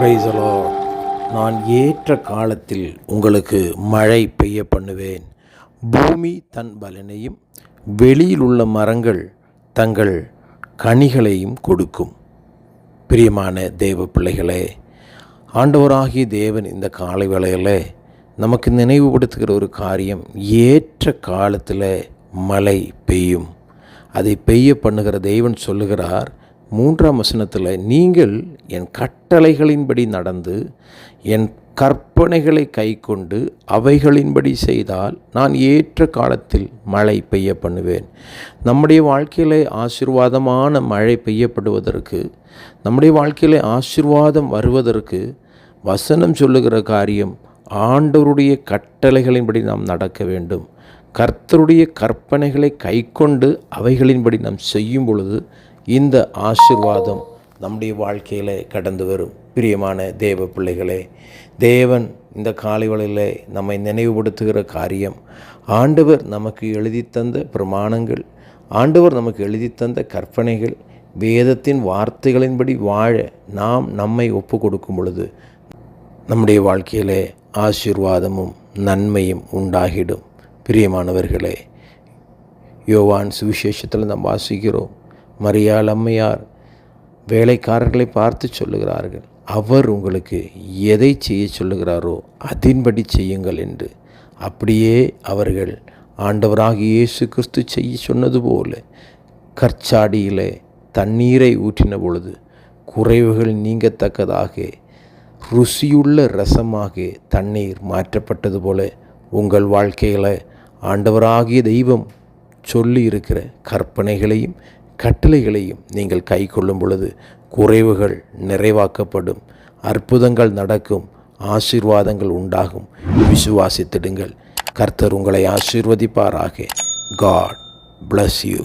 Praise the Lord. நான் ஏற்ற காலத்தில் உங்களுக்கு மழை பெய்ய பண்ணுவேன். பூமி தன் பலனையும் வெளியில் உள்ள மரங்கள் தங்கள் கனிகளையும் கொடுக்கும். பிரியமான தேவ பிள்ளைகளே, ஆண்டவராகிய தேவன் இந்த காலை வேளையில் நமக்கு நினைவுபடுத்துகிற ஒரு காரியம், ஏற்ற காலத்தில் மழை பெய்யும். அதை பெய்ய பண்ணுகிற தேவன் சொல்லுகிறார் 3ஆம் வசனத்தில், நீங்கள் என் கட்டளைகளின்படி நடந்து என் கற்பனைகளை கைக்கொண்டு அவைகளின்படி செய்தால் நான் ஏற்ற காலத்தில் மழை பெய்ய பண்ணுவேன். நம்முடைய வாழ்க்கையில் ஆசீர்வாதமான மழை பெய்யப்படுவதற்கு, நம்முடைய வாழ்க்கையில் ஆசீர்வாதம் வருவதற்கு வசனம் சொல்லுகிற காரியம், ஆண்டவருடைய கட்டளைகளின்படி நாம் நடக்க வேண்டும். கர்த்தருடைய கற்பனைகளை கைக்கொண்டு அவைகளின்படி நாம் செய்யும் பொழுது இந்த ஆசீர்வாதம் நம்முடைய வாழ்க்கையில் கடந்து வரும். பிரியமான தேவ பிள்ளைகளே, தேவன் இந்த காலை வேளையிலே நம்மை நினைவுபடுத்துகிற காரியம், ஆண்டவர் நமக்கு எழுதி தந்த பிரமாணங்கள், ஆண்டவர் நமக்கு எழுதி தந்த கற்பனைகள், வேதத்தின் வார்த்தைகளின்படி வாழ நாம் நம்மை ஒப்பு கொடுக்கும் பொழுது நம்முடைய வாழ்க்கையிலே ஆசீர்வாதமும் நன்மையும் உண்டாகிடும். பிரியமானவர்களே, யோவான் சுவிசேஷத்தில் நாம் வாசிக்கிறோம், மரியாள் அம்மையார் வேலைக்காரர்களை பார்த்து சொல்லுகிறார்கள், அவர் உங்களுக்கு எதை செய்ய சொல்லுகிறாரோ அதன்படி செய்யுங்கள் என்று. அப்படியே அவர்கள் ஆண்டவராகிய இயேசு கிறிஸ்து செய்ய சொன்னது போல கற்சாடியிலே தண்ணீரை ஊற்றின பொழுது குறைவுகள் நீங்கத்தக்கதாக ருசியுள்ள ரசமாக தண்ணீர் மாற்றப்பட்டது போல உங்கள் வாழ்க்கையில் ஆண்டவராகிய தெய்வம் சொல்லி இருக்கிற கற்பனைகளையும் கட்டளைகளையும் நீங்கள் கை கொள்ளும் பொழுது குறைவுகள் நிறைவாக்கப்படும், அற்புதங்கள் நடக்கும், ஆசீர்வாதங்கள் உண்டாகும். விசுவாசித்திடுங்கள். கர்த்தர் உங்களை ஆசீர்வதிப்பாராக. God bless you.